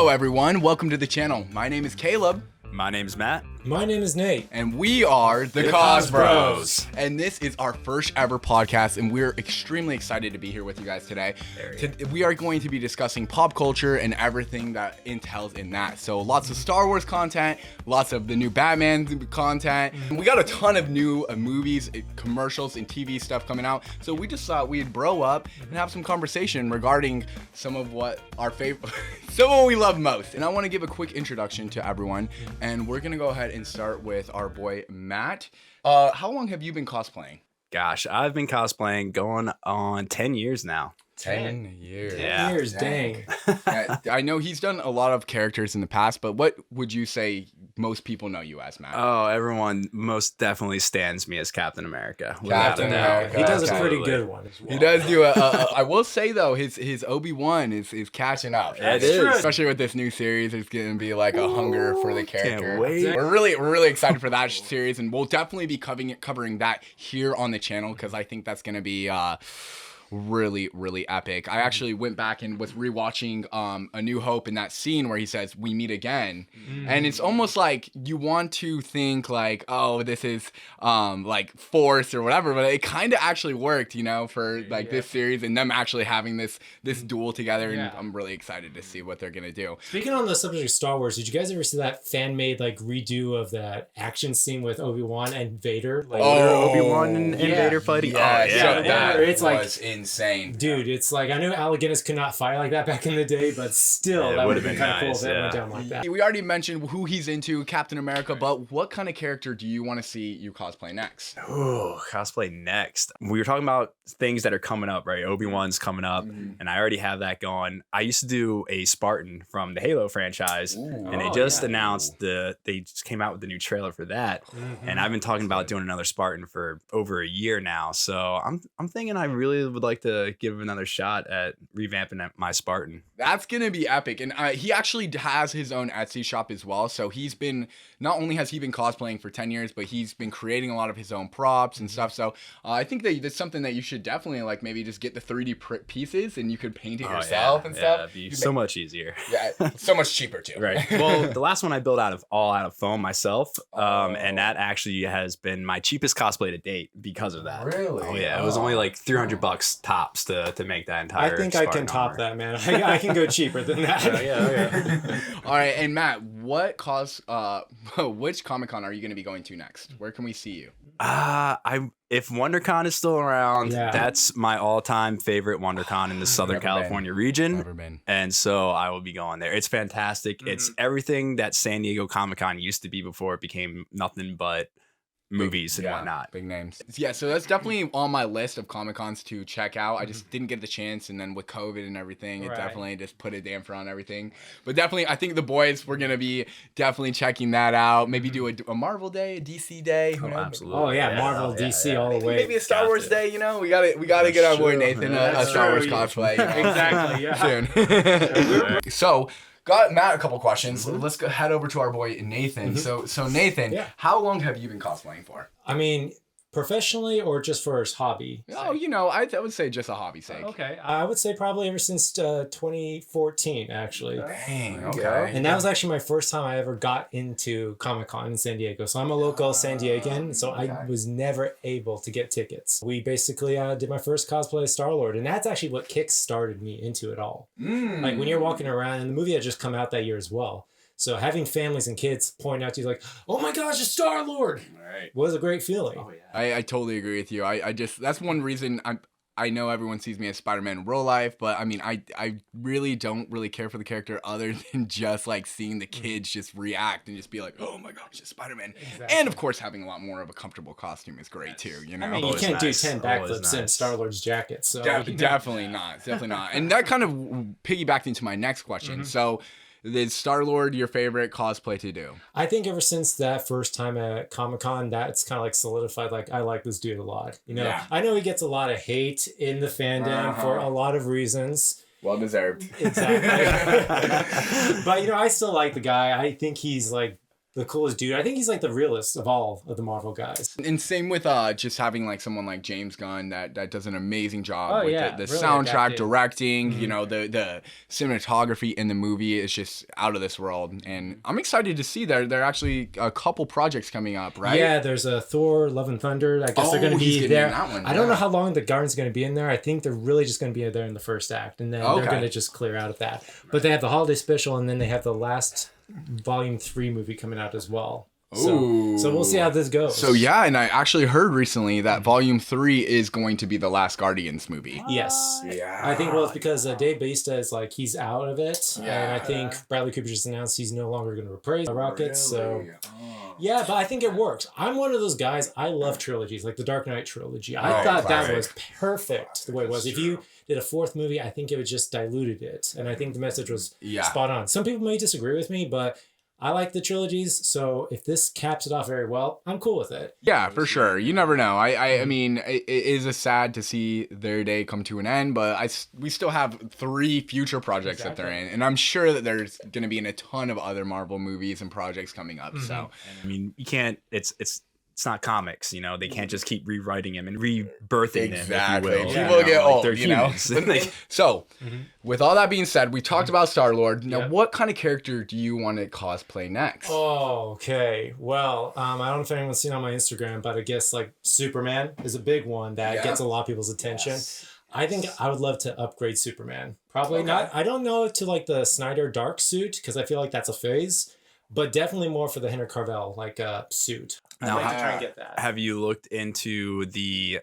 Hello everyone, welcome to the channel. My name is Caleb. My name's Matt. My name is Nate. And we are the Cosbros. Cosbros. And this is our first ever podcast, and we're extremely excited to be here with you guys today. We are going to be discussing pop culture and everything that entails in that. So lots of Star Wars content, lots of the new Batman content. We got a ton of new movies, commercials, and TV stuff coming out. So we just thought we'd bro up and have some conversation regarding some of what our favorite, some of what we love most. And I want to give a quick introduction to everyone, and we're gonna go ahead and start with our boy Matt. How long have you been cosplaying? Gosh, I've been cosplaying going on 10 years now. 10 years. Yeah. Years, dang. I know he's done a lot of characters in the past, but what would you say most people know you as, Matt? Oh, everyone most definitely stands me as Captain America. Captain America. He does a Absolutely. pretty good one as well. He does do I will say though, his Obi-Wan is catching up. It is. Especially with this new series, it's gonna be like a hunger for the character. Can't wait. We're really excited for that series, and we'll definitely be covering that here on the channel because I think that's gonna be really epic. I actually went back and was rewatching A New Hope, in that scene where he says we meet again, and it's almost like you want to think like, oh, this is like force or whatever, but it kind of actually worked, you know, for like this series and them actually having this duel together, and I'm really excited to see what they're gonna do. Speaking on the subject of Star Wars, did you guys ever see that fan-made like redo of that action scene with Obi-Wan and Vader? Like, Obi-Wan and Vader fighting. That It's like- was insane. dude, it's like, I know Alec Guinness could not fight like that back in the day, but still, Yeah, that it would have would've been been kind of cool nice, if it went yeah. down like that. We already mentioned who he's into, Captain America, but what kind of character do you want to see you cosplay next? Ooh, cosplay next. We were talking about things that are coming up, right? Obi-Wan's coming up, and I already have that going. I used to do a Spartan from the Halo franchise, and they just announced they just came out with the new trailer for that. And I've been talking about doing another Spartan for over a year now. So I'm thinking I really would like to give another shot at revamping my Spartan. That's gonna be epic, and he actually has his own Etsy shop as well. So he's been, not only has he been cosplaying for 10 years, but he's been creating a lot of his own props and stuff. So I think that that's something that you should definitely like maybe just get the 3D pieces and you could paint it yourself and stuff. It'd be so much easier. Yeah, so much cheaper too. Right. Well, the last one I built out of foam myself, and that actually has been my cheapest cosplay to date because of that. Really? Oh yeah, it was only like $300 tops to make that entire. I think I Spartan can top armor. that, man. I can go cheaper than that. Yeah. All right, and Matt, which Comic-Con are you going to be going to next? Where can we see you? If WonderCon is still around, Yeah. that's my all-time favorite WonderCon in the Southern Never been. California region. Never been. And so I will be going there. It's fantastic. It's everything that San Diego Comic-Con used to be before it became nothing but movies and whatnot. Big names. Yeah, so that's definitely on my list of Comic-Cons to check out. I just didn't get the chance, and then with COVID and everything, it definitely just put a damper on everything. But definitely, I think the boys, we're going to be definitely checking that out. Maybe do a Marvel day, a DC day. Who knows? Absolutely. Oh yeah, Marvel, DC, all the way. Maybe a Star Wars day, you know? We gotta get our boy true. Nathan a That's Star Wars true. cosplay. You know? Exactly, yeah. Soon. So, got Matt a couple questions. Let's go head over to our boy Nathan. So Nathan, how long have you been cosplaying for? I mean, professionally or just for his hobby? Oh, you know, I would say just a hobby sake. Okay, I would say probably ever since 2014, actually. Dang, okay. And that was actually my first time I ever got into Comic-Con in San Diego. So I'm a local San Diegan, so I was never able to get tickets. We basically did my first cosplay as Star-Lord, and that's actually what kick-started me into it all. Like when you're walking around, and the movie had just come out that year as well. So having families and kids point out to you like, oh my gosh, it's Star-Lord! Right. Was a great feeling. Oh yeah. I totally agree with you. I just, that's one reason I know everyone sees me as Spider-Man in real life, but I mean, I really don't really care for the character other than just like seeing the kids just react and just be like, oh my gosh, it's Spider-Man. Exactly. And of course, having a lot more of a comfortable costume is great too, you know? I mean, you Always can't nice. do 10 Always backflips in nice. Star-Lord's jacket. So Definitely not. And that kind of piggybacked into my next question. So, is Star-Lord your favorite cosplay to do? I think ever since that first time at Comic-Con, that's kind of like solidified, like, I like this dude a lot. You know, I know he gets a lot of hate in the fandom for a lot of reasons. Well deserved. Exactly. But, you know, I still like the guy. I think he's like the coolest dude. I think he's like the realest of all of the Marvel guys. And same with just having like someone like James Gunn that does an amazing job with the really soundtrack, adapted. directing, you know, the cinematography in the movie is just out of this world. And I'm excited to see that there are actually a couple projects coming up, right? Yeah, there's a Thor, Love and Thunder. I guess they're going to be there. That one, I don't know how long the Guardian's going to be in there. I think they're really just going to be there in the first act, and then they're going to just clear out of that. But they have the holiday special, and then they have the last Volume 3 movie coming out as well. So we'll see how this goes. So yeah, and I actually heard recently that Volume 3 is going to be the last Guardians movie. Yes. Yeah. I think it's because Dave Bautista is like he's out of it, and I think Bradley Cooper just announced he's no longer going to reprise the Rockets. So yeah, but I think it works. I'm one of those guys. I love trilogies, like the Dark Knight trilogy. I thought that was perfect the way it was. If you did a fourth movie, I think it would just diluted it, and I think the message was spot on. Some people may disagree with me, but I like the trilogies, so if this caps it off very well, I'm cool with it. Yeah, for sure. You never know. I mean, it is a sad to see their day come to an end, but we still have 3 future projects that they're in, and I'm sure that there's going to be a ton of other Marvel movies and projects coming up. So, I mean, you can't. It's not comics, you know. They can't just keep rewriting him and rebirthing him. If you will. People get old, they're you know. humans. So, with all that being said, we talked about Star-Lord. Now, what kind of character do you want to cosplay next? Oh, okay. Well, I don't know if anyone's seen on my Instagram, but I guess like Superman is a big one that gets a lot of people's attention. Yes. I think I would love to upgrade Superman. Probably not. I don't know to like the Snyder Dark suit because I feel like that's a phase, but definitely more for the Henry Cavill like suit. Now, I'd like to try and get that. Have you looked into the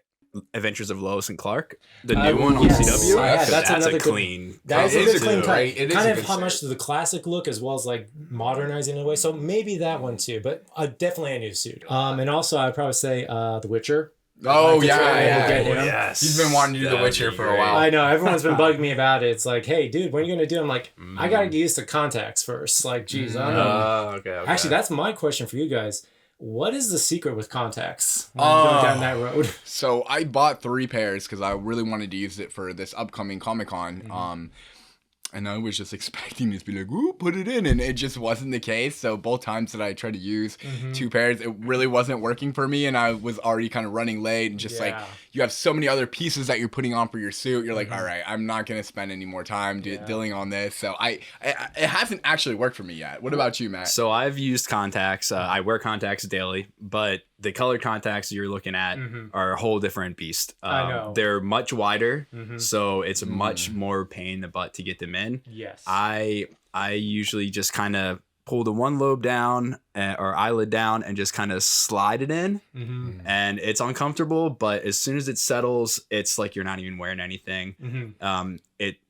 Adventures of Lois and Clark, the new one on CW? Yeah, that's a clean. That is a good clean cut. Right? It is kind a of good homage to the classic look as well as like modernizing in a way. So maybe that one too, but definitely a new suit. And also I'd probably say The Witcher. Oh Get him. Yes. He's been wanting to do The Witcher for a while. I know everyone's been bugging me about it. It's like, hey, dude, when are you gonna do? I'm like, I gotta get used to contacts first. Like, geez, I don't know. Okay. Actually, that's my question for you guys. What is the secret with contacts when you go down that road? So I bought 3 pairs because I really wanted to use it for this upcoming Comic-Con. And I was just expecting it to be like, ooh, put it in. And it just wasn't the case. So both times that I tried to use 2 pairs, it really wasn't working for me. And I was already kind of running late. And just like, you have so many other pieces that you're putting on for your suit. You're like, all right, I'm not going to spend any more time dealing on this. So it hasn't actually worked for me yet. What about you, Matt? So I've used contacts. I wear contacts daily, but the colored contacts you're looking at are a whole different beast. I know. They're much wider, so it's much more pain in the butt to get them in. Yes. I usually just kind of pull the one lobe down or eyelid down and just kind of slide it in, and it's uncomfortable, but as soon as it settles, it's like you're not even wearing anything.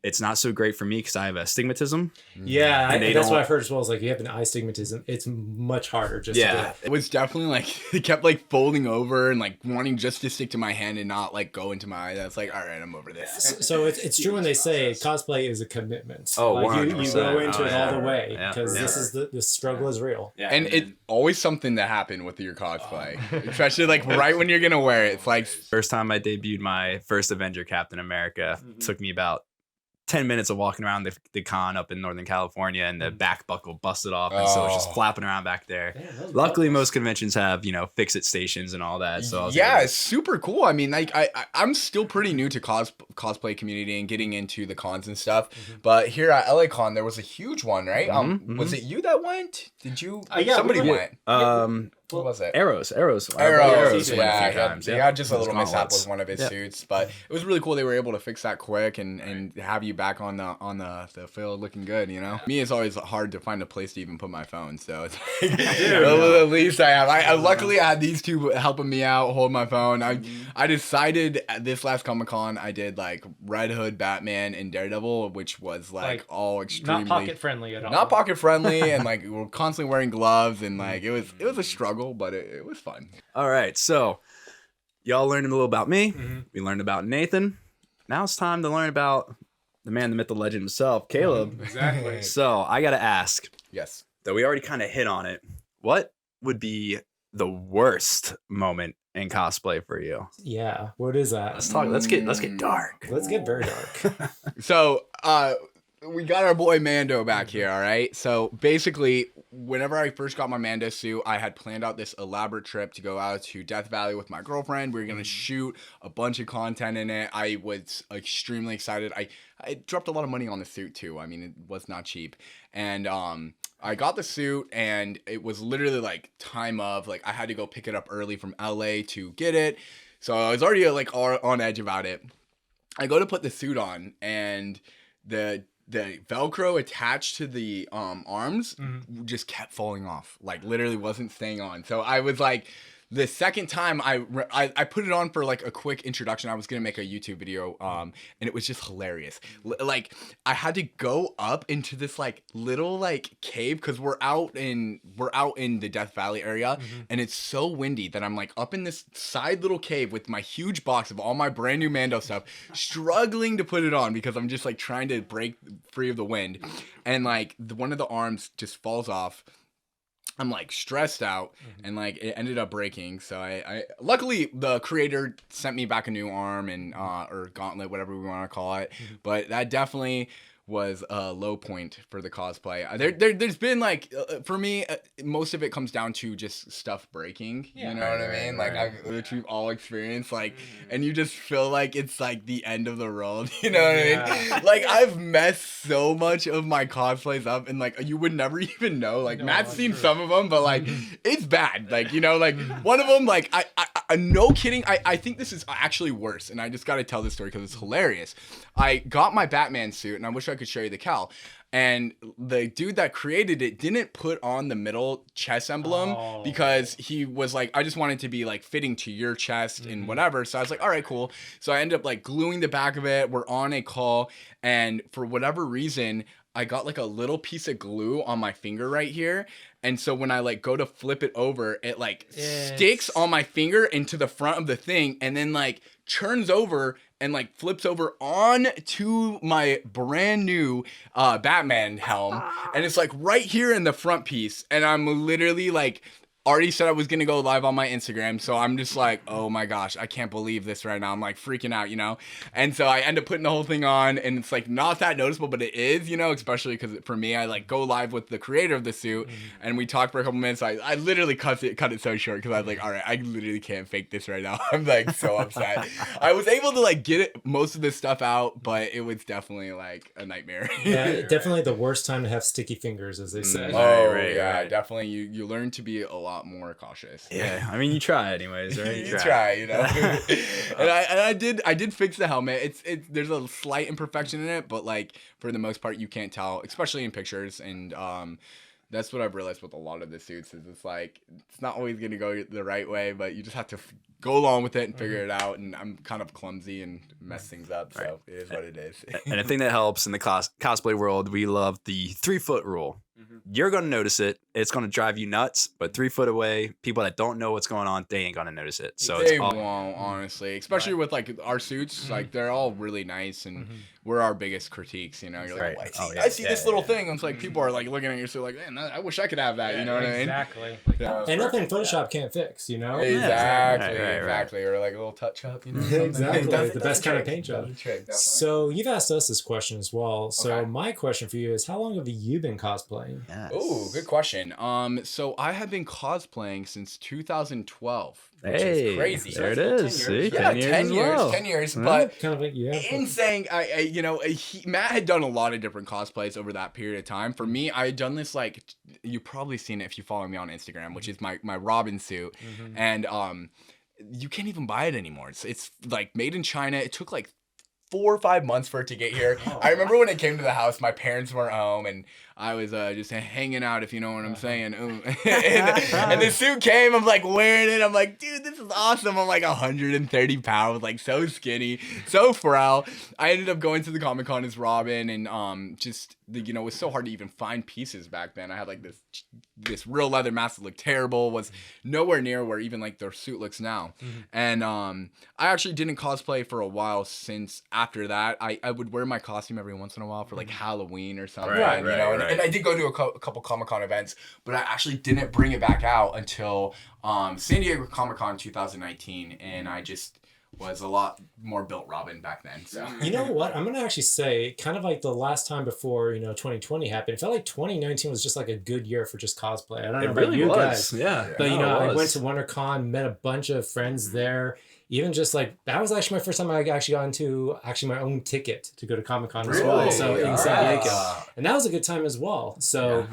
It's not so great for me because I have astigmatism. Yeah, and that's what I've heard as well. Is like you have an eye astigmatism. It's much harder just to get. It was definitely like it kept like folding over and like wanting just to stick to my hand and not like go into my eye. That's like, all right, I'm over this. So it's true when they say cosplay is a commitment. Oh, like you 100%. go into it all the way because Yeah. this is the struggle is real. Yeah, And it's always something that happened with your cosplay, especially like right when you're gonna wear it. It's like first time I debuted my first Avenger Captain America, took me about 10 minutes of walking around the con up in Northern California, and the back buckle busted off, and so it's just flapping around back there. Luckily, most conventions have fix-it stations and all that. So it's super cool. I mean, like I'm still pretty new to cosplay community and getting into the cons and stuff. But here at LA Con, there was a huge one, right? Was it you that went? Did you? Somebody went. What was it? Arrows. Arrows. Yeah, He had just a little mishap with one of his suits, but it was really cool. They were able to fix that quick and have you back on the field looking good. Me, it's always hard to find a place to even put my phone, so it's like, at least I have. I luckily I had these two helping me out, hold my phone. I decided at this last Comic-Con I did like Red Hood, Batman, and Daredevil, which was like all extremely not pocket friendly at all. Not pocket friendly, and like we were constantly wearing gloves, and like it was a struggle. But it was fun. All right, so y'all learned a little about me. We learned about Nathan. Now it's time to learn about the man, the myth, the legend himself, Caleb. Exactly. So I gotta ask. Yes. Though we already kind of hit on it. What would be the worst moment in cosplay for you? Yeah. What is that? Let's talk. Let's get dark. Let's get very dark. So we got our boy Mando back here, all right? So basically, whenever I first got my Mando suit, I had planned out this elaborate trip to go out to Death Valley with my girlfriend. We were going to shoot a bunch of content in it. I was extremely excited. I dropped a lot of money on the suit too. I mean, it was not cheap. And I got the suit, and it was literally like time of, like, I had to go pick it up early from LA to get it. So I was already like on edge about it. I go to put the suit on, and the Velcro attached to the arms just kept falling off. Like, literally wasn't staying on. So I was like, the second time I put it on for like a quick introduction. I was gonna make a YouTube video, and it was just hilarious. Like, I had to go up into this like little like cave because we're out in the Death Valley area, and it's so windy that I'm like up in this side little cave with my huge box of all my brand new Mando stuff, struggling to put it on because I'm just like trying to break free of the wind, and like one of the arms just falls off. I'm like stressed out, and like it ended up breaking. So I luckily the creator sent me back a new arm and or gauntlet, whatever we want to call it. But that definitely was a low point for the cosplay. There's been like for me, most of it comes down to just stuff breaking. Yeah, you know what I mean? Like which we've all experienced. Like, and you just feel like it's like the end of the world. You know what I mean? Like, I've messed so much of my cosplays up, and like you would never even know. Like, no, Matt's seen some of them, but like it's bad. Like, you know, like one of them, like I no kidding. I think this is actually worse, and I just got to tell this story because it's hilarious. I got my Batman suit, and I wish I could show you the cowl. And the dude that created it didn't put on the middle chest emblem because he was like, I just wanted to be like fitting to your chest and whatever. So I was like, all right, cool. So I ended up like gluing the back of it. We're on a call, and for whatever reason, I got like a little piece of glue on my finger right here. And so when I like go to flip it over, it like sticks on my finger into the front of the thing, and then like churns over and like flips over on to my brand new Batman helm. And it's like right here in the front piece. And I'm literally like, already said I was going to go live on my Instagram. So I'm just like, oh my gosh, I can't believe this right now. I'm like freaking out, you know? And so I end up putting the whole thing on, and it's like not that noticeable, but it is, you know, especially because for me, I like go live with the creator of the suit, and we talked for a couple minutes. I literally cut it so short because I was like, all right, I literally can't fake this right now. I'm like so upset. I was able to like get most of this stuff out, but it was definitely like a nightmare. Yeah, definitely the worst time to have sticky fingers, as they say. Right. Definitely. You learn to be a lot more cautious. Yeah, I mean, you try anyways, right? You try, you know. and I did fix the helmet. It's there's a slight imperfection in it, but like for the most part, you can't tell, especially in pictures. And that's what I've realized with a lot of the suits is it's like it's not always gonna go the right way, but you just have to go along with it and figure it out. And I'm kind of clumsy and mess things up, so it is what it is. And a thing that helps in the cosplay world, we love the 3-foot rule. You're going to notice it. It's going to drive you nuts, but 3 foot away, people that don't know what's going on, they ain't going to notice it. So they won't, honestly, especially with like our suits, like they're all really nice, and we're our biggest critiques, you know. You're like, I see this little thing. It's like people are like looking at your suit like, man, I wish I could have that, you know what I mean? Exactly. And nothing Photoshop can't fix, you know? Exactly. Or like a little touch up, you know? Exactly. The best kind of paint job. So you've asked us this question as well. So my question for you is, how long have you been cosplaying? Yes. Oh, good question. So I have been cosplaying since 2012, which is crazy. There it is. 10 years. See, 10 years 10 as years, well. 10 years. But kind of like in saying, Matt had done a lot of different cosplays over that period of time. For me, I had done this, like, you've probably seen it if you follow me on Instagram, which is my Robin suit. And you can't even buy it anymore. It's like made in China. It took like 4 or 5 months for it to get here. I remember when it came to the house, my parents weren't home, and I was just hanging out, if you know what I'm saying. and the suit came. I'm like wearing it. I'm like, dude, this is awesome. I'm like 130 pounds, like so skinny, so frail. I ended up going to the Comic-Con as Robin, and it was so hard to even find pieces back then. I had like this real leather mask that looked terrible, was nowhere near where even like their suit looks now. And I actually didn't cosplay for a while since after that. I would wear my costume every once in a while for like Halloween or something, And I did go to a couple Comic-Con events, but I actually didn't bring it back out until San Diego Comic-Con 2019, and I just was a lot more built Robin back then. So You know what? I'm gonna actually say, kind of like the last time before 2020 happened. It felt like 2019 was just like a good year for just cosplay. I don't know about you guys, Yeah. but No, I it went was. to WonderCon, met a bunch of friends there. Even just like that was actually my first time I actually got into my own ticket to go to Comic-Con as well. Really? So in All San right. Diego, and that was a good time as well. So.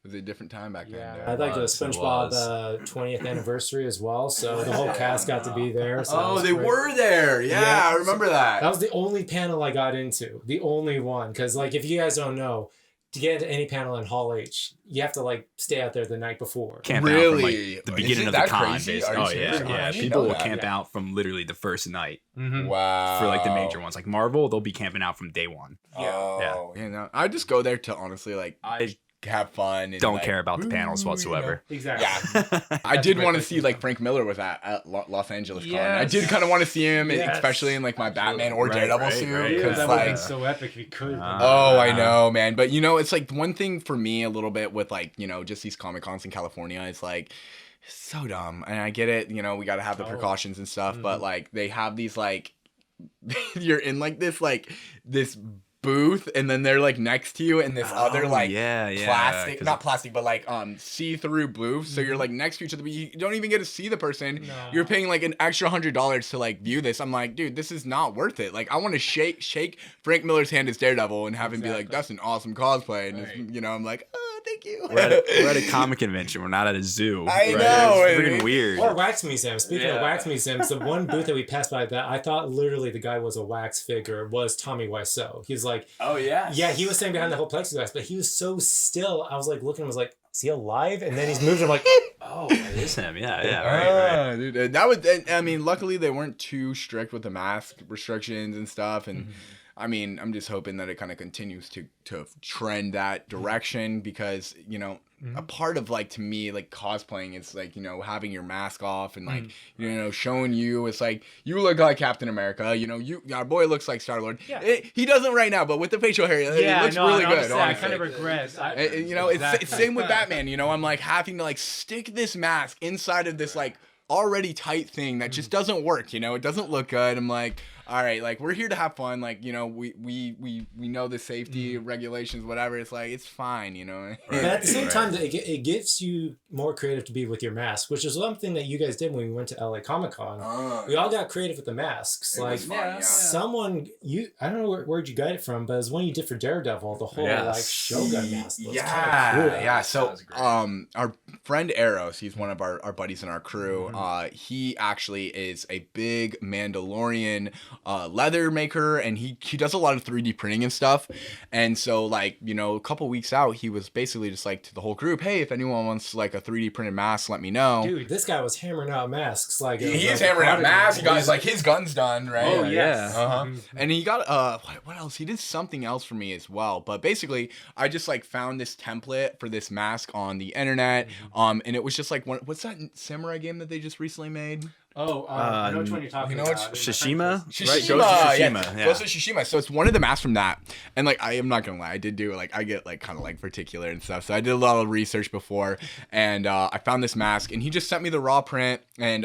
it was a different time back then. Yeah, dude. I like the was, it SpongeBob was. 20th anniversary as well. So the whole cast got to be there. So that Oh, was they great. were there. Yeah, Yeah. I remember that. That was the only panel I got into. The only one. Because, like, if you guys don't know, to get into any panel in Hall H, you have to, like, stay out there the night before. Camp out from Really? like the beginning Isn't of the that con. crazy? Basically. Are you Oh yeah, serious? I yeah. didn't People know will that. camp out from literally the first night Wow. for like the major ones. Like Marvel, they'll be camping out from day one. Oh, yeah. No, I just go there to honestly like I have fun. And, don't like, care about the panels whatsoever. Exactly. Yeah. I did want to see like Frank Miller was at Los Angeles Con. I Yes. did kind of want to see him, Yes. especially in like my Batman or Right, Daredevil right, suit. right. Because that would have been like, so epic if you could. oh, I know, man. But it's like one thing for me a little bit with like just these Comic Cons in California. It's like so dumb, and I get it. We got to have the precautions and stuff, but like they have these like you're in like this booth, and then they're like next to you in this other like plastic, 'cause not plastic, but like see-through booth. So you're like next to each other, but you don't even get to see the person. No. You're paying like an extra $100 to like view this. I'm like, dude, this is not worth it. Like I want to shake Frank Miller's hand as Daredevil and have him be like, that's an awesome cosplay, and it's, I'm like, oh, thank you. We're at a comic convention. We're not at a zoo. I know, It's and- freaking weird. Or wax museum. Speaking of Yeah. wax museums, the one booth that we passed by that I thought literally the guy was a wax figure was Tommy Wiseau. He was like, Oh yeah. yeah, he was standing behind the whole plexiglass, but he was so still. I was like looking, I was like, is he alive? And then he's moved. I'm like, Oh, it is him. Yeah. Right. Dude, that was. I mean, luckily they weren't too strict with the mask restrictions and stuff, and I mean, I'm just hoping that it kind of continues to trend that direction because a part of like to me like cosplaying is like having your mask off and like showing you it's like you look like Captain America, our boy looks like Star-Lord. Yeah. He doesn't right now, but with the facial hair, it looks really good. I Honestly. kind of regret. It's same with Batman. I'm like having to like stick this mask inside of this like already tight thing that just doesn't work. It doesn't look good. I'm like, all right, like we're here to have fun. Like we know the safety regulations, whatever. It's like it's fine. but at the same time, it gives you more creative to be with your mask, which is one thing that you guys did when we went to LA Comic Con. We all got creative with the masks. It Like was fun, yeah. someone, I don't know where'd you get it from, but it was one you did for Daredevil, the whole Yes. like Shogun mask. Was Yeah, kinda cool. yeah. So, That was great. our friend Eros, he's one of our buddies in our crew. He actually is a big Mandalorian leather maker, and he does a lot of 3D printing and stuff. And so, like, a couple weeks out, he was basically just like to the whole group, hey, if anyone wants like a 3D printed mask, let me know. Dude, this guy was hammering out masks. Like it was He's like hammering out prodigy. masks. He got like his guns done, right? Oh, Yeah, yes. Uh-huh. And he got what else? He did something else for me as well. But basically, I just like found this template for this mask on the internet. And it was just like what's that samurai game that they just recently made? Oh, I know which one you're talking you know about. Shishima? Shishima, Right? Ghost of Shishima. yeah. Yeah. Ghost of Shishima. So it's one of the masks from that. And like I am not gonna lie, I did do like I get like kind of like particular and stuff. So I did a lot of research before, and I found this mask, and he just sent me the raw print, and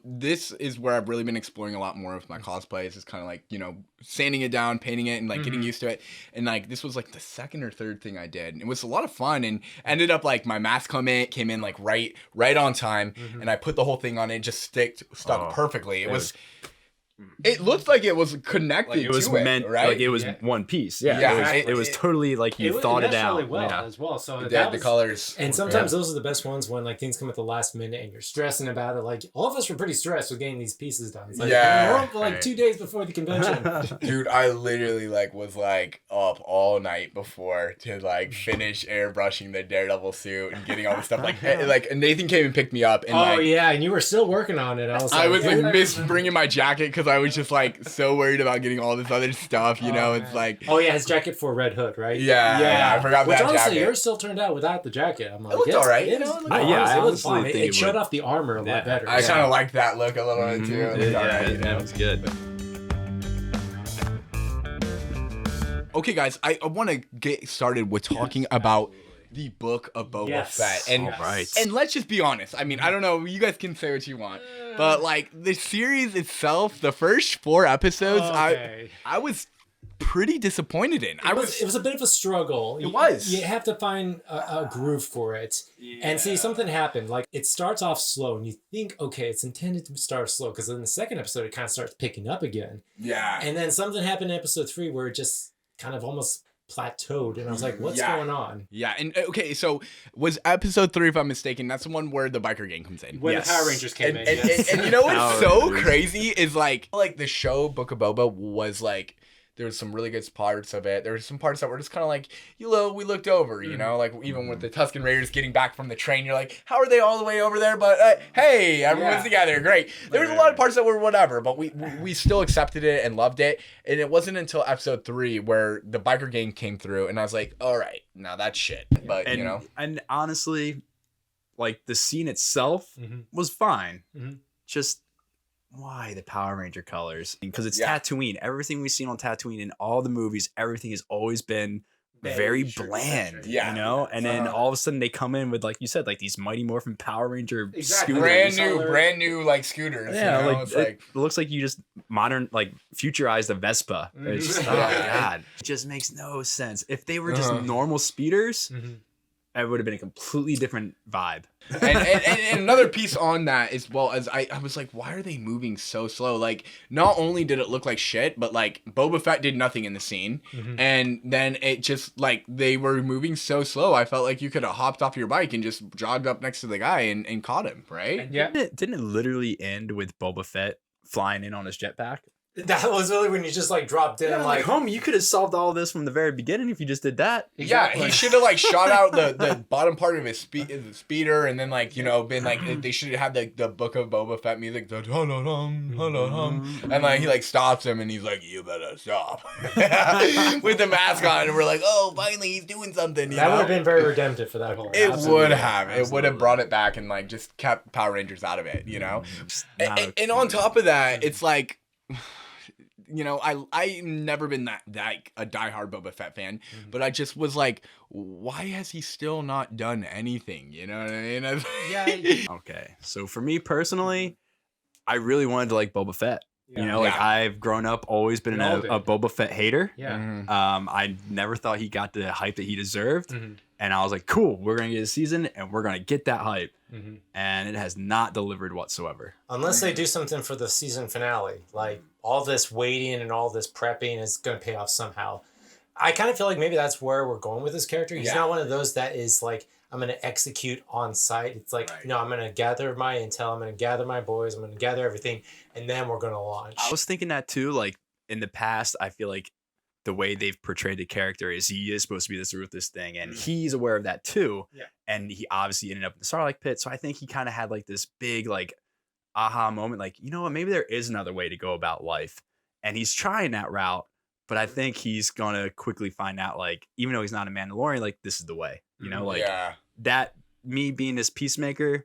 this is where I've really been exploring a lot more of my cosplays. It's kind of like, sanding it down, painting it, and like getting used to it. And like this was like the second or third thing I did. And it was a lot of fun, and ended up like my mask came in like right on time, and I put the whole thing on. It just stuck perfectly. It looked like it was connected Like it was to it, meant, right? like it was one piece. Yeah, Yeah, it was totally like you thought it meshed out. really well Yeah. as well. So the that was, colors. And sometimes those are the best ones when like things come at the last minute and you're stressing about it. Like all of us were pretty stressed with getting these pieces done. It's like, Yeah, we're up for like right. 2 days before the convention. Dude, I literally like was like up all night before to like finish airbrushing the Daredevil suit and getting all the stuff. Like Nathan came and picked me up, and Oh yeah, and you were still working on it. I was like missed bringing my jacket because I was just like so worried about getting all this other stuff. It's man. like Oh yeah, his jacket for Red Hood, right? Yeah, I forgot Which that honestly, jacket. yours still turned out without the jacket. I'm like, looked it's- alright, It you know, was, it looked no, alright. Yeah, I it was honestly fine. think It it showed would- off the armor a lot better. I kind of like that look a little bit too. It looked alright, It was good. Okay, guys, I want to get started with talking about the Book of Boba Yes. Fett. And, All right. and let's just be honest. I mean, I don't know. You guys can say what you want. But, like, the series itself, the first 4 episodes, Okay. I was pretty disappointed in. It was a bit of a struggle. It was. You have to find a groove for it. And see, something happened. Like, it starts off slow, and you think, okay, it's intended to start slow, because in the second episode, it kind of starts picking up again. Yeah. And then something happened in episode 3 where it just kind of almost plateaued, and I was like, what's going on? Yeah, and okay, so was episode 3, if I'm mistaken, that's the one where the biker gang comes in. When Yes. the Power Rangers came in. Yes. And you know what's Power so Rangers. crazy is like the show Book of Boba was like, there was some really good parts of it. There were some parts that were just kind of like, we looked over, you know, like even with the Tusken Raiders getting back from the train, you're like, how are they all the way over there? But hey, everyone's together, great. There was a lot of parts that were whatever, but we still accepted it and loved it. And it wasn't until episode 3 where the biker gang came through, and I was like, all right, now that's shit. But And, you know, and honestly, like the scene itself was fine. Just why the Power Ranger colors? Because it's Tatooine. Everything we've seen on Tatooine in all the movies, everything has always been very bland, Yeah. you know. And then all of a sudden they come in with, like you said, like these Mighty Morphin Power Ranger Exactly. scooters. brand new like scooters. Yeah, you know? like, It's it looks like you just futurized a Vespa. It's just, oh god, it just makes no sense. If they were just normal speeders, it would have been a completely different vibe. and another piece on that, as well as I was like, why are they moving so slow? Like, not only did it look like shit, but like Boba Fett did nothing in the scene, and then it just like they were moving so slow. I felt like you could have hopped off your bike and just jogged up next to the guy and caught him, right? Yeah. Didn't it literally end with Boba Fett flying in on his jetpack? That was really when you just like dropped in and like, homie, you could have solved all this from the very beginning if you just did that. Yeah, he should have like shot out the bottom part of his speeder, and then like, you know, been like, they should have had the Book of Boba Fett music, and like he like stops him and he's like, you better stop, with the mask on, and we're like, oh, finally he's doing something. that would have been very redemptive for that whole. It would have. It would have brought it back and like just kept Power Rangers out of it, you know. And on top of that, it's like, you know, I've never been that a diehard Boba Fett fan, but I just was like, why has he still not done anything? You know what I mean? Yeah. Okay, so for me personally, I really wanted to like Boba Fett. You know, like I've grown up, always been a Boba Fett hater. Yeah. I never thought he got the hype that he deserved. And I was like, cool, we're going to get a season and we're going to get that hype. And it has not delivered whatsoever. Unless they do something for the season finale. Like all this waiting and all this prepping is going to pay off somehow. I kind of feel like maybe that's where we're going with this character. He's not one of those that is like, I'm going to execute on site. It's like, no, I'm going to gather my intel. I'm going to gather my boys. I'm going to gather everything. And then we're going to launch. I was thinking that too. Like in the past, I feel like the way they've portrayed the character is he is supposed to be this ruthless thing. And he's aware of that too. Yeah. And he obviously ended up in the Sarlacc pit. So I think he kind of had like this big like aha moment. Like, you know what, maybe there is another way to go about life. And he's trying that route. But I think he's going to quickly find out, like, even though he's not a Mandalorian, like, this is the way, you know, like that me being this peacemaker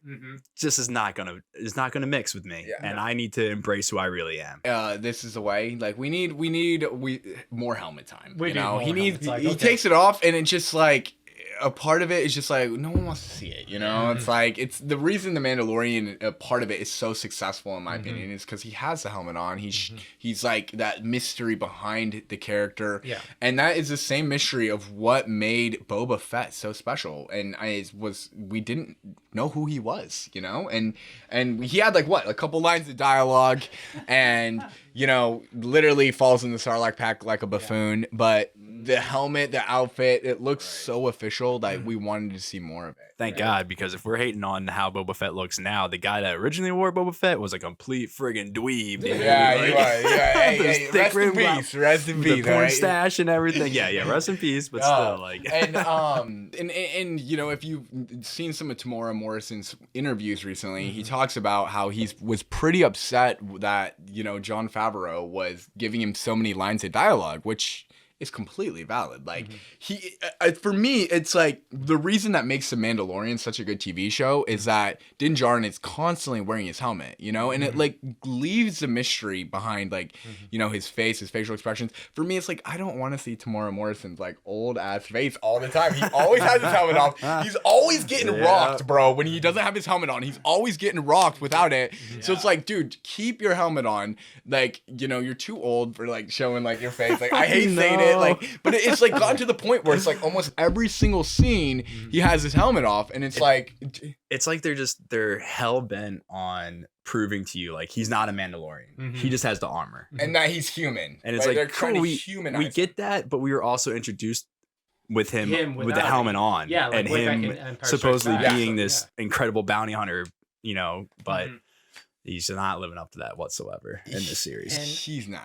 just is not going to mix with me. And I need to embrace who I really am. This is the way. Like, we need more helmet time. We you need know, more helmet time. he takes it off, and it's just like, a part of it is just like, no one wants to see it, you know? It's like, it's the reason the Mandalorian, a part of it is so successful, in my opinion, is because he has the helmet on. He's like that mystery behind the character. Yeah. And that is the same mystery of what made Boba Fett so special. And we didn't know who he was, you know? And he had like, what, a couple lines of dialogue, and, you know, literally falls in the Sarlacc pack like a buffoon, but the helmet, the outfit, it looks so official that we wanted to see more of it. Thank God, because if we're hating on how Boba Fett looks now, the guy that originally wore Boba Fett was a complete friggin' dweeb. Dude. Yeah, like, he was. Yeah, hey, rest in peace. Rest in peace. The porn stash and everything. Yeah, rest in peace, but still, like. and you know, if you've seen some of Tamora Morrison's interviews recently, he talks about how he was pretty upset that, you know, Jon Favreau was giving him so many lines of dialogue, which is completely valid. Like for me, it's like the reason that makes The Mandalorian such a good TV show is that Din Djarin is constantly wearing his helmet, you know, and it like leaves the mystery behind like, you know, his face, his facial expressions. For me, it's like, I don't want to see Tamora Morrison's like old ass face all the time. He always has his helmet off. He's always getting rocked, bro. When he doesn't have his helmet on, he's always getting rocked without it. So it's like, dude, keep your helmet on. Like, you know, you're too old for like showing like your face. Like, I hate saying it, like, but it's like gotten to the point where it's like almost every single scene he has his helmet off, and it's like they're hell bent on proving to you like he's not a Mandalorian. He just has the armor and that he's human. And it's like they're cool, trying to we humanize get that, but we were also introduced with him with the without helmet it. on, Yeah, like and way back him in Empire supposedly Strikes Back. being this incredible bounty hunter, you know, but he's not living up to that whatsoever in this series. And he's not.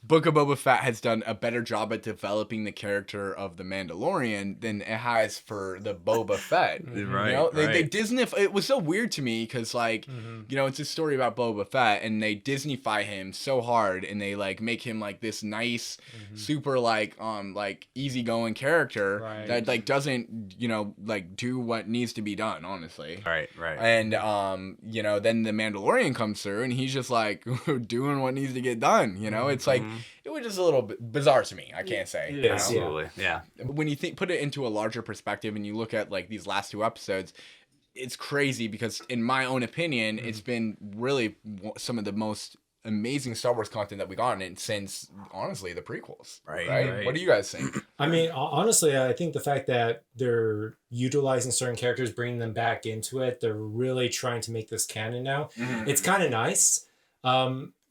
Book of Boba Fett has done a better job at developing the character of the Mandalorian than it has for the Boba Fett. Right, You know, they right. Disney. It was so weird to me because, like, you know, it's a story about Boba Fett, and they Disneyfy him so hard, and they like make him like this nice, super like easygoing character that like doesn't, you know, like do what needs to be done. Honestly, Right. and you know, then the Mandalorian comes through and he's just like doing what needs to get done, you know. It's like it was just a little bit bizarre to me, I can't say. It You know? is, Absolutely, yeah. When you put it into a larger perspective and you look at like these last 2 episodes, it's crazy because in my own opinion, it's been really some of the most amazing Star Wars content that we've gotten since honestly the prequels. Right? What do you guys think? I mean, honestly, I think the fact that they're utilizing certain characters, bringing them back into it, they're really trying to make this canon now. It's kind of nice.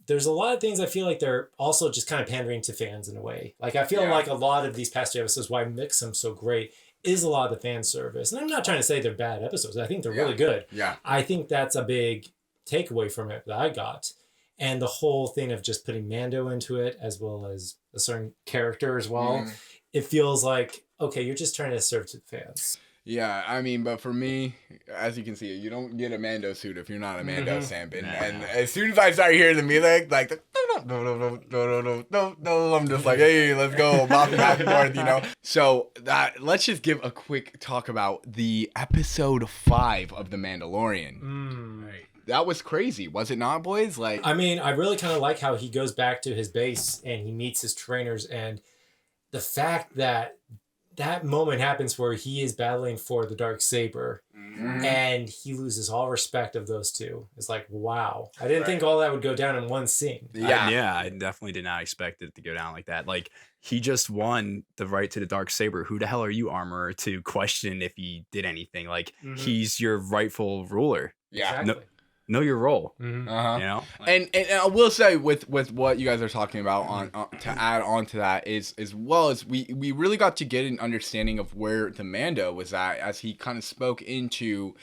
There's a lot of things I feel like they're also just kind of pandering to fans in a way. Like, I feel like a lot of these past 2 episodes, why mix them so great, is a lot of the fan service. And I'm not trying to say they're bad episodes. I think they're really good. Yeah. I think that's a big takeaway from it that I got. And the whole thing of just putting Mando into it, as well as a certain character as well, it feels like, okay, you're just trying to serve to the fans. Yeah, I mean, but for me, as you can see, you don't get a Mando suit if you're not a Mando simp. And as soon as I started hearing the music, like, no, I'm just like, hey, let's go, bopping back and forth, you know. So let's just give a quick talk about the episode 5 of The Mandalorian. That was crazy, was it not, boys? Like, I mean, I really kind of like how he goes back to his base and he meets his trainers, and the fact that that moment happens where he is battling for the Darksaber and he loses all respect of those two. It's like, wow. I didn't think all that would go down in one scene. I definitely did not expect it to go down like that. Like, he just won the right to the Darksaber. Who the hell are you, Armorer, to question if he did anything? Like, he's your rightful ruler. yeah. Exactly. Know your role. Uh-huh. You know? And I will say with what you guys are talking about on to add on to that is as well as we really got to get an understanding of where the Mando was at as he kind of spoke into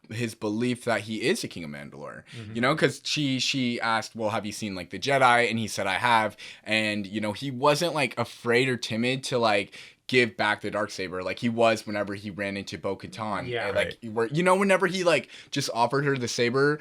his belief that he is the King of Mandalore, you know, because she asked, well, have you seen like the Jedi? And he said, I have. And, you know, he wasn't like afraid or timid to like give back the Darksaber like he was whenever he ran into Bo-Katan. Yeah, like you know, whenever he like just offered her the saber,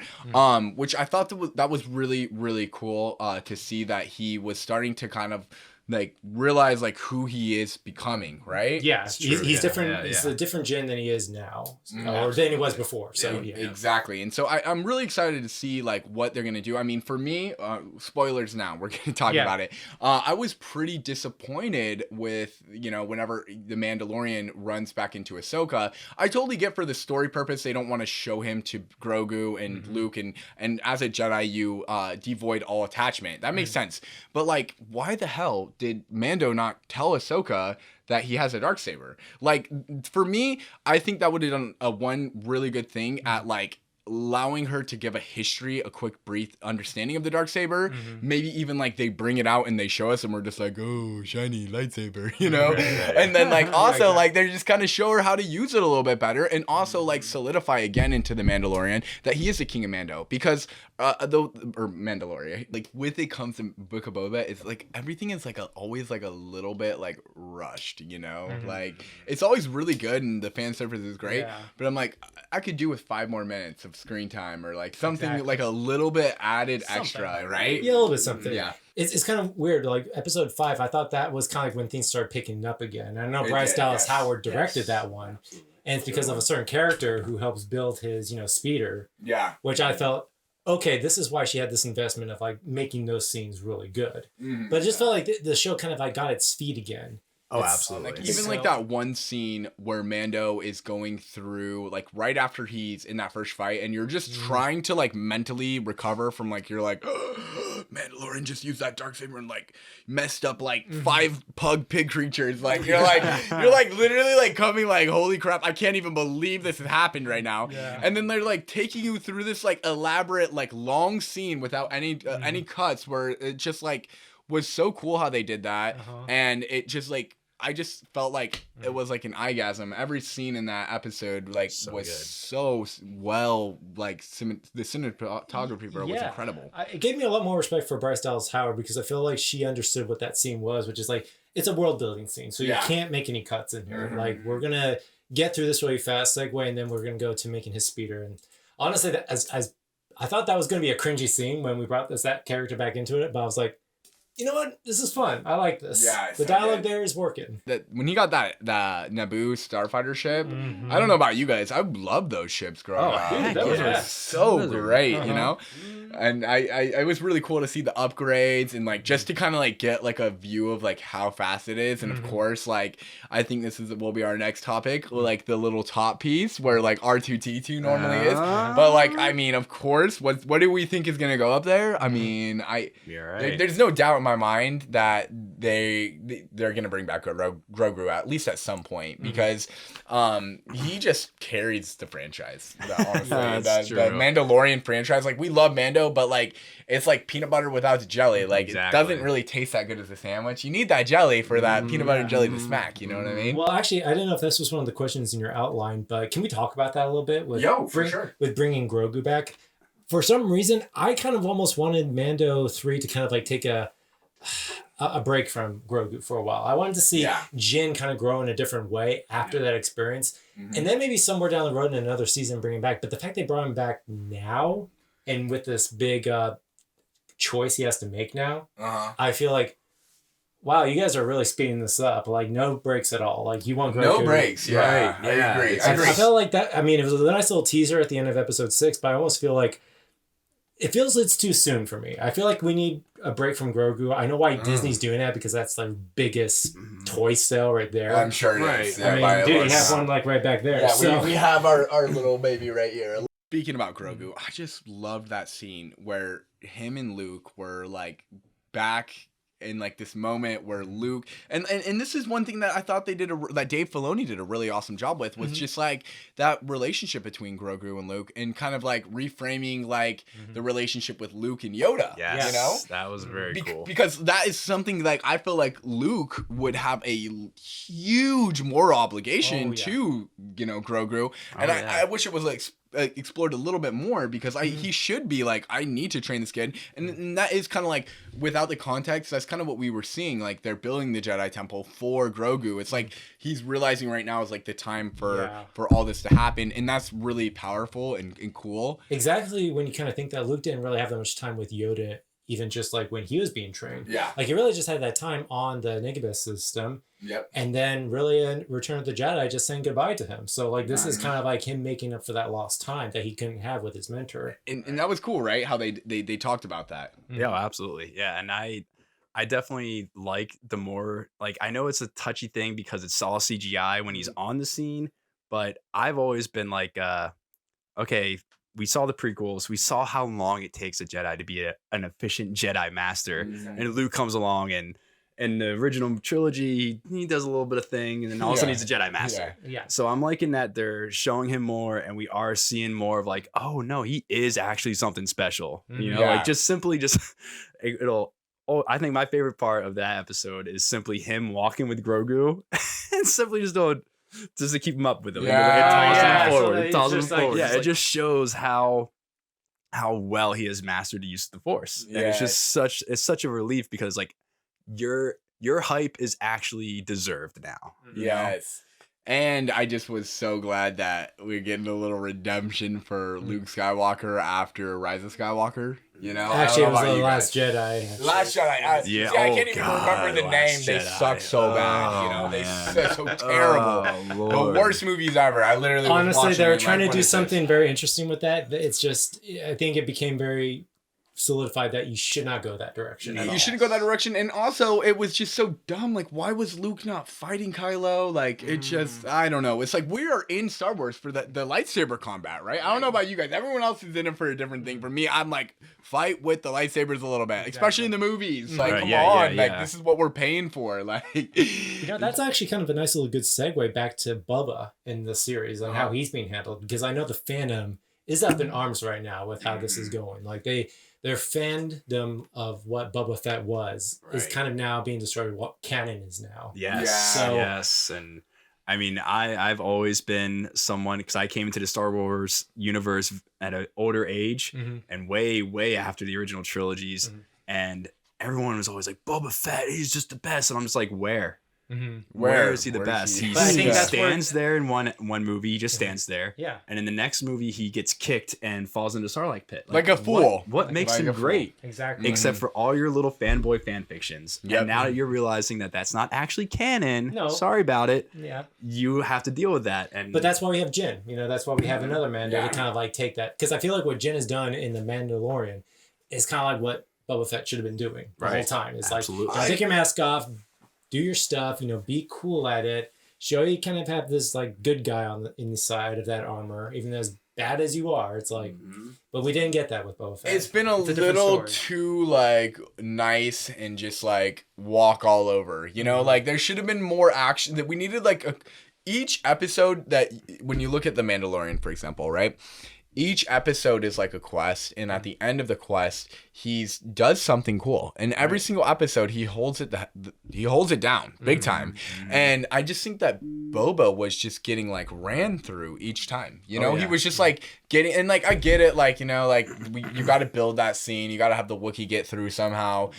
which I thought that was really, really cool to see that he was starting to kind of like realize like who he is becoming, right? Yeah, he's different. Yeah, He's a different Jin than he is now, or than he was before. So Exactly. And so I'm really excited to see like what they're gonna do. I mean, for me, spoilers now, we're gonna talk about it. I was pretty disappointed with, you know, whenever the Mandalorian runs back into Ahsoka. I totally get for the story purpose they don't want to show him to Grogu and Luke, and as a Jedi you devoid all attachment. That makes sense. But like, why the hell did Mando not tell Ahsoka that he has a Darksaber? Like, for me, I think that would have done a one really good thing at like allowing her to give a history, a quick brief understanding of the Darksaber. Maybe even like they bring it out and they show us and we're just like, oh, shiny lightsaber, you know? And then like also like they just kind of show her how to use it a little bit better, and also like solidify again into the Mandalorian that he is the King of Mando, because Mandalorian, like with it comes to Book of Boba, it's like everything is like always like a little bit like rushed, you know? Like it's always really good and the fan service is great, but I'm like, I could do with 5 more minutes of screen time or like something Exactly. like a little bit added Something. extra, right? Yeah, a little bit something. Yeah. It's kind of weird. Like episode 5, I thought that was kind of like when things started picking up again. I know It Bryce did, Dallas yes. Howard directed Yes. that one, Absolutely. and it's because of a certain character who helps build his, speeder, Yeah. which I felt, okay, this is why she had this investment of like making those scenes really good. Mhm. But it just felt like the show kind of like got its feet again. Oh, It's- absolutely. Like even So- like that one scene where Mando is going through like right after he's in that first fight and you're just trying to like mentally recover from like you're like Mandalorian just used that darksaber and like messed up like 5 pig creatures, like you're like literally like coming like holy crap, I can't even believe this has happened right now. Yeah. And then they're like taking you through this like elaborate like long scene without any cuts where it just like was so cool how they did that. And it just like I just felt like it was like an eyegasm. Every scene in that episode like So was good. so well, like the cinematography for it was incredible. It gave me a lot more respect for Bryce Dallas Howard because I feel like she understood what that scene was, which is like it's a world building scene, so Yeah. you can't make any cuts in here. Mhm. Like we're gonna get through this really fast segue, and then we're gonna go to making his speeder. And honestly, that as I thought that was gonna be a cringy scene when we brought that character back into it, but I was like, you know what? This is fun. I like this. Yeah, it's the so dialogue good. there is working. That when he got that Naboo starfighter ship, Mhm. I don't know about you guys, I love those ships growing Oh, up. dude, Those yeah. were so Those are- great, you Uh-huh. know. And I it was really cool to see the upgrades and like just to kind of like get like a view of like how fast it is. And of course, like I think this will be our next topic, like the little top piece where like R2-D2 normally is. But like I mean, of course, what do we think is gonna go up there? I mean, You're right. there's no doubt in my mind that they're gonna bring back Grogu at least at some point because he just carries the franchise. Honestly, That's the true. Mandalorian franchise, like we love Mando, but like it's like peanut butter without the jelly. Like Exactly. it doesn't really taste that good as a sandwich. You need that jelly for that peanut butter and jelly to smack. You know what I mean? Well, actually, I didn't know if this was one of the questions in your outline, but can we talk about that a little bit? With Sure. With bringing Grogu back, for some reason, I kind of almost wanted Mando 3 to kind of like take a break from Grogu for a while. I wanted to see Yeah. Jin kind of grow in a different way after that experience, and then maybe somewhere down the road in another season bring him back. But the fact they brought him back now, and with this big choice he has to make now, I feel like, wow, you guys are really speeding this up. Like no breaks at all. Like you want Grogu. No breaks. Yeah, Right, yeah. I agree. I felt like that. I mean, it was a nice little teaser at the end of episode 6, but I almost feel like it feels it's too soon for me. I feel like we need a break from Grogu. I know why Disney's doing that because that's the biggest toy sale right there. I'm sure it is. Right. Yeah, I mean, dude, you looks. have one like right back there. Yeah, so we have our little baby right here. Speaking about Grogu, I just loved that scene where him and Luke were like back in like this moment where Luke and this is one thing that I thought they did that Dave Filoni did a really awesome job with was just like that relationship between Grogu and Luke and kind of like reframing like the relationship with Luke and Yoda. Yes, You know? that was very cool. Because that is something like I feel like Luke would have a huge moral obligation Oh, yeah. to, Grogu. And yeah. I wish it was like explored a little bit more because he should be like, I need to train this kid. And that is kind of like without the context, that's kind of what we were seeing. Like they're building the Jedi Temple for Grogu. It's like he's realizing right now is like the time for all this to happen. And that's really powerful and cool. exactly when you kind of think that Luke didn't really have that much time with Yoda, even just like when he was being trained. Yeah. Like he really just had that time on the Negabus system. Yep. And then really in Return of the Jedi just saying goodbye to him. So like this is kind of like him making up for that lost time that he couldn't have with his mentor. And that was cool, right? How they talked about that. Yeah, absolutely. Yeah, and I definitely like the more like I know it's a touchy thing because it's all CGI when he's on the scene, but I've always been like, okay, we saw the prequels, we saw how long it takes a Jedi to be an efficient Jedi master, and Luke comes along and in the original trilogy he does a little bit of thing, and then all of a sudden he's a Jedi master. Yeah. So I'm liking that they're showing him more, and we are seeing more of like, oh no, he is actually something special. You know, Yeah. like just simply it'll. Oh, I think my favorite part of that episode is simply him walking with Grogu and simply just to keep him up with him. Yeah, Tossing him so forward, that he's tossing him just like- forward. Yeah, just it like- just shows how well he has mastered the use of the Force, and it's just such a relief because like your hype is actually deserved now. you know? Yes. And I just was so glad that we're getting a little redemption for Luke Skywalker after Rise of Skywalker. You know, Actually, it was The Last Jedi. Last Jedi. I can't even remember the name. They Jedi. suck so bad. You know, they suck so terrible. The worst movies ever. I literally honestly, they were trying to do when something very interesting with that. It's just, I think it became very solidified that you should not go that direction. You shouldn't go that direction. And also, it was just so dumb. Like, why was Luke not fighting Kylo? Like, it just, I don't know. It's like we are in Star Wars for the lightsaber combat, right? I don't know about you guys. Everyone else is in it for a different thing. For me, I'm like, fight with the lightsabers a little bit, especially in the movies. Like, come on. Like, this is what we're paying for. Like, you know, that's actually kind of a nice little good segue back to Bubba in the series and how he's being handled. Because I know the fandom is up in arms right now with how this is going. Like, their fandom of what Boba Fett was is kind of now being destroyed. What canon is now. Yes. And I mean, I've always been someone, because I came into the Star Wars universe at an older age and way after the original trilogies. And everyone was always like, Boba Fett, he's just the best. And I'm just like, where? Where is he the best? He stands there in one movie. He just stands there. Yeah. And in the next movie, he gets kicked and falls into Sarlacc pit. Like a fool. What makes him great? Exactly. Except for all your little fanboy fan fictions. And now that you're realizing that that's not actually canon, sorry about it. Yeah. You have to deal with that. But that's why we have Jin. You know, that's why we have another Mando to kind of like take that. Because I feel like what Jin has done in The Mandalorian is kind of like what Boba Fett should have been doing the whole time. It's like, take your mask off, do your stuff, you know, be cool at it. Show you kind of have this like good guy on the inside of that armor, even as bad as you are. It's like, but we didn't get that with Boba Fett. It's been a little too like nice and just like walk all over, you know, like there should have been more action. That we needed like each episode that when you look at The Mandalorian, for example, right? Each episode is like a quest, and at the end of the quest, does something cool. And every single episode, he holds it down big time. And I just think that Boba was just getting like ran through each time. You know, he was just like getting, and like I get it, like, you know, like you got to build that scene, you got to have the Wookiee get through somehow.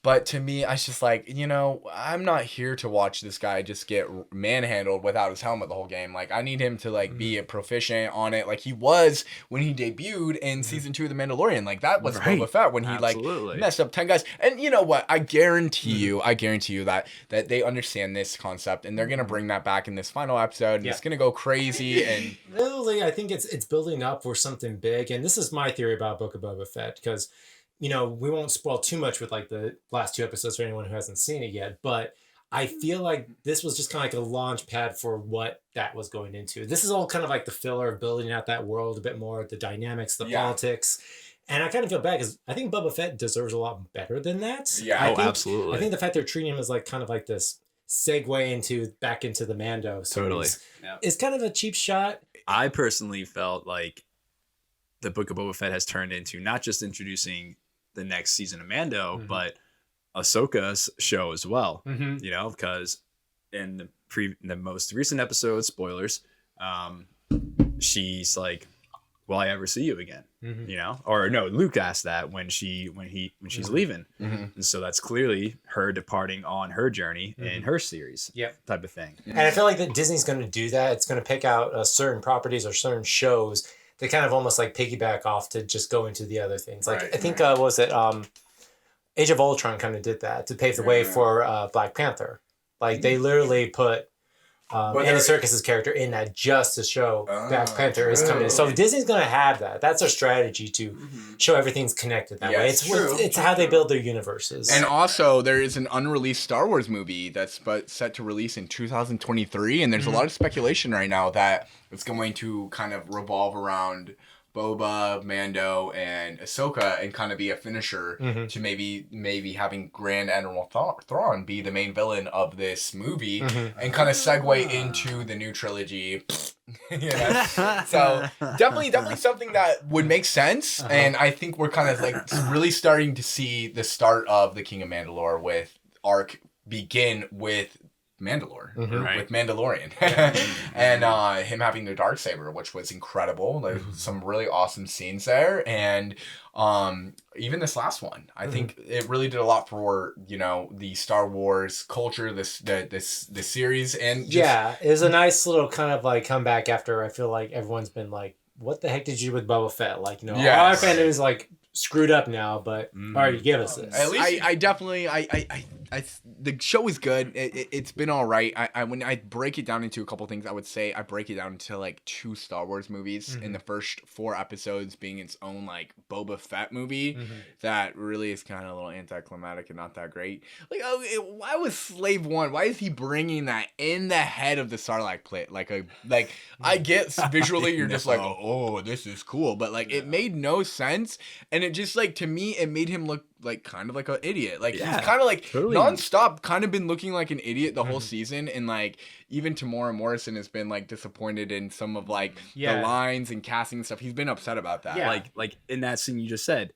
But to me, I was just like, you know, I'm not here to watch this guy just get manhandled without his helmet the whole game. Like, I need him to, like, be a proficient on it. Like, he was when he debuted in Season 2 of The Mandalorian. Like, that was Boba Fett when he, like, messed up 10 guys. And you know what? I guarantee you that they understand this concept, and they're going to bring that back in this final episode, and it's going to go crazy. And literally, I think it's building up for something big. And this is my theory about Book of Boba Fett, because you know, we won't spoil too much with like the last 2 episodes for anyone who hasn't seen it yet, but I feel like this was just kind of like a launch pad for what that was going into. This is all kind of like the filler of building out that world a bit more, the dynamics, the politics. And I kind of feel bad because I think Boba Fett deserves a lot better than that. Yeah, absolutely. I think the fact they're treating him as like kind of like this segue back into the Mando series is kind of a cheap shot. I personally felt like the Book of Boba Fett has turned into not just introducing the next season of Mando, but Ahsoka's show as well. You know, because in the most recent episode, spoilers, she's like, "Will I ever see you again?" You know, or no, Luke asked that when she's leaving, and so that's clearly her departing on her journey in her series, type of thing. And I feel like that Disney's going to do that. It's going to pick out certain properties or certain shows. They kind of almost like piggyback off to just go into the other things. Like I think what was it Age of Ultron kind of did that to pave the way for Black Panther. Like they literally put Andy Serkis's character in that just to show Black Panther is coming. So Disney's gonna have that. That's their strategy to show everything's connected that way. It's how they build their universes. And also, there is an unreleased Star Wars movie that's set to release in 2023, and there's a lot of speculation right now that it's going to kind of revolve around Boba, Mando, and Ahsoka, and kind of be a finisher to maybe having Grand Admiral Thrawn be the main villain of this movie, and kind of segue into the new trilogy. You know? So definitely something that would make sense, and I think we're kind of like really starting to see the start of the King of Mandalore with arc begin with Mandalore Right. with Mandalorian, and him having the Darksaber, which was incredible. There's some really awesome scenes there, and even this last one, I think it really did a lot for the Star Wars culture, this series, and it was a nice little kind of like comeback after I feel like everyone's been like, what the heck did you do with Boba Fett? Like, all our fandom is like screwed up now, but all right, give us this. At least I definitely the show is good. It's been all right. When I break it down into a couple things, I would say I break it down into like 2 Star Wars movies, and the first 4 episodes being its own like Boba Fett movie that really is kind of a little anticlimactic and not that great. Like, why was Slave One? Why is he bringing that in the head of the Sarlacc pit? I get visually you're just like, oh, this is cool, but like it made no sense, and it just like to me it made him look like kind of like an idiot. Like he's kind of like nonstop kind of been looking like an idiot the whole season, and like even Tamora Morrison has been like disappointed in some of like the lines and casting and stuff. He's been upset about that. Like in that scene you just said,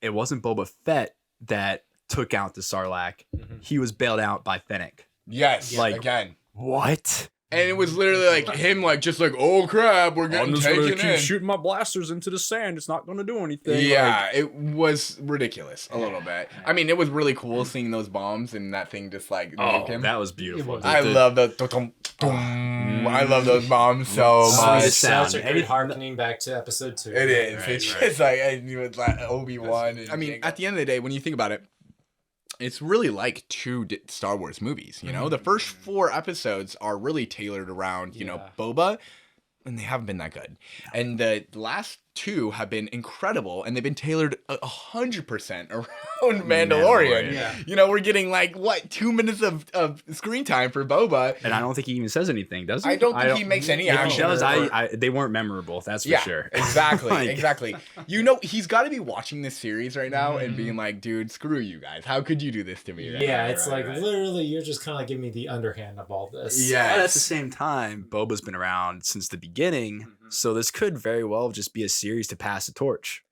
it wasn't Boba Fett that took out the Sarlacc. He was bailed out by Fennec. Yes, like again. What? And it was literally like him, like just like, oh crap, we're getting taken in. Shooting my blasters into the sand. It's not going to do anything. Yeah, it was ridiculous a little bit. I mean, it was really cool seeing those bombs and that thing just like nuke him. That was beautiful. I love the I love those bombs so much. It's such a great harkening back to episode 2. It is. It's just like it was like Obi-Wan. I mean, at the end of the day, when you think about it, it's really like 2 Star Wars movies, The first 4 episodes are really tailored around, Boba, and they haven't been that good. And the last 2 have been incredible, and they've been tailored 100% around Mandalorian. We're getting like 2 minutes of screen time for Boba, and I don't think he even says anything, does he? I don't think he makes any action. If he does, they weren't memorable. That's for sure. Exactly, exactly. He's got to be watching this series right now and being like, dude, screw you guys. How could you do this to me? Literally, you're just kind of like giving me the underhand of all this. Yeah. But at the same time, Boba's been around since the beginning, so this could very well just be a series to pass the torch.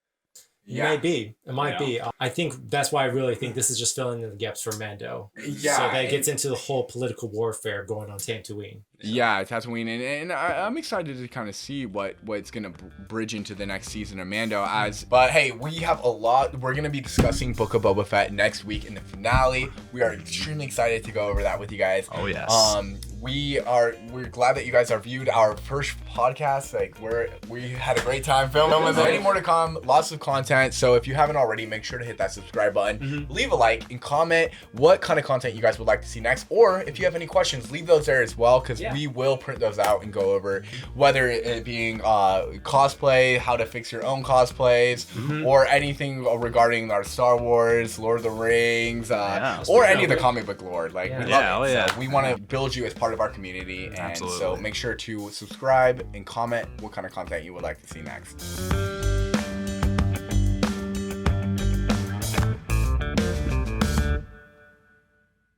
It might be. It might be. I think that's why I really think this is just filling in the gaps for Mando. Yeah. So that gets into the whole political warfare going on Tatooine. Yeah, Tatooine, and I'm excited to kind of see what's gonna bridge into the next season of Mando as. But hey, we have a lot. We're gonna be discussing Book of Boba Fett next week in the finale. We are extremely excited to go over that with you guys. Oh yes. We're glad that you guys are viewed our first podcast. Like we had a great time filming with it. Many more to come. Lots of content. So if you haven't already, make sure to hit that subscribe button. Leave a like and comment what kind of content you guys would like to see next, or if you have any questions, leave those there as well, because we will print those out and go over whether it being cosplay, how to fix your own cosplays, or anything regarding our Star Wars, Lord of the Rings, or any of the comic book lore. Like we love it. So we want to build you as part of our community, and so make sure to subscribe and comment what kind of content you would like to see next.